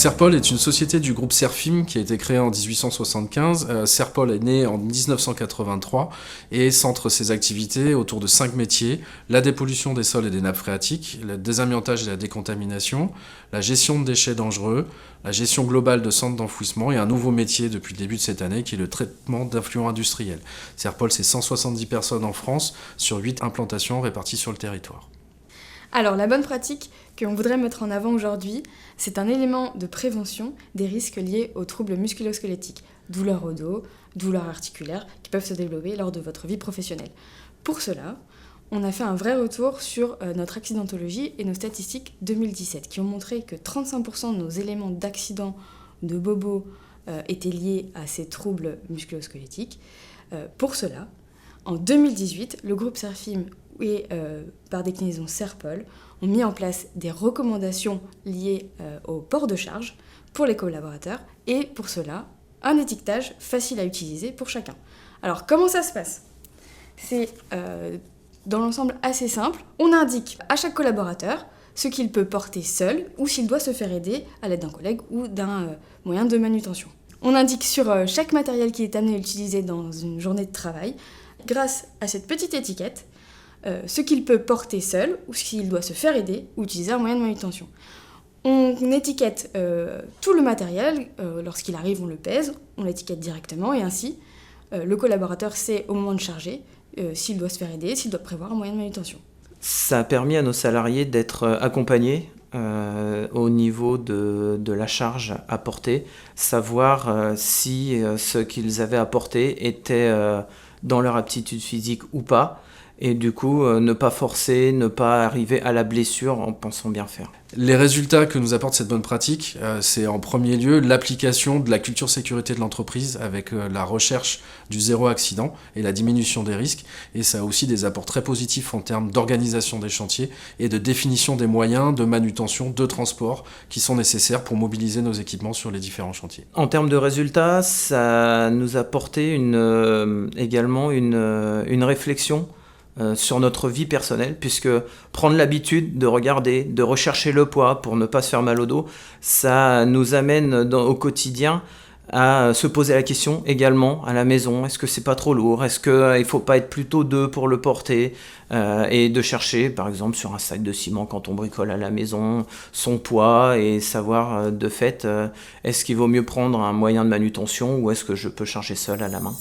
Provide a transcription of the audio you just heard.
Serpol est une société du groupe Serfim qui a été créée en 1875. Serpol est né en 1983 et centre ses activités autour de 5 métiers: la dépollution des sols et des nappes phréatiques, le désamiantage et la décontamination, la gestion de déchets dangereux, la gestion globale de centres d'enfouissement et un nouveau métier depuis le début de cette année qui est le traitement d'affluents industriels. Serpol, c'est 170 personnes en France sur 8 implantations réparties sur le territoire. Alors, la bonne pratique que l'on voudrait mettre en avant aujourd'hui, c'est un élément de prévention des risques liés aux troubles musculo-squelettiques, douleurs au dos, douleurs articulaires, qui peuvent se développer lors de votre vie professionnelle. Pour cela, on a fait un vrai retour sur notre accidentologie et nos statistiques 2017, qui ont montré que 35% de nos éléments d'accident de bobo étaient liés à ces troubles musculo-squelettiques. Pour cela, en 2018, le groupe Serfim et par déclinaison Serpol ont mis en place des recommandations liées au port de charge pour les collaborateurs et pour cela, un étiquetage facile à utiliser pour chacun. Alors, comment ça se passe ? C'est dans l'ensemble assez simple. On indique à chaque collaborateur ce qu'il peut porter seul ou s'il doit se faire aider à l'aide d'un collègue ou d'un moyen de manutention. On indique sur chaque matériel qui est amené à utiliser dans une journée de travail, grâce à cette petite étiquette, ce qu'il peut porter seul ou s'il doit se faire aider ou utiliser un moyen de manutention. On étiquette tout le matériel, lorsqu'il arrive on le pèse, on l'étiquette directement et ainsi le collaborateur sait au moment de charger s'il doit se faire aider, s'il doit prévoir un moyen de manutention. Ça a permis à nos salariés d'être accompagnés au niveau de la charge à porter, savoir si ce qu'ils avaient à porter était dans leur aptitude physique ou pas. Et du coup, ne pas forcer, ne pas arriver à la blessure en pensant bien faire. Les résultats que nous apporte cette bonne pratique, c'est en premier lieu l'application de la culture sécurité de l'entreprise avec la recherche du zéro accident et la diminution des risques. Et ça a aussi des apports très positifs en termes d'organisation des chantiers et de définition des moyens de manutention, de transport qui sont nécessaires pour mobiliser nos équipements sur les différents chantiers. En termes de résultats, ça nous a apporté également une réflexion sur notre vie personnelle, puisque prendre l'habitude de regarder, de rechercher le poids pour ne pas se faire mal au dos, ça nous amène au quotidien à se poser la question également à la maison, est-ce que c'est pas trop lourd, est-ce qu'il faut pas être plutôt 2 pour le porter, et de chercher par exemple sur un sac de ciment quand on bricole à la maison son poids et savoir de fait est-ce qu'il vaut mieux prendre un moyen de manutention ou est-ce que je peux charger seul à la main.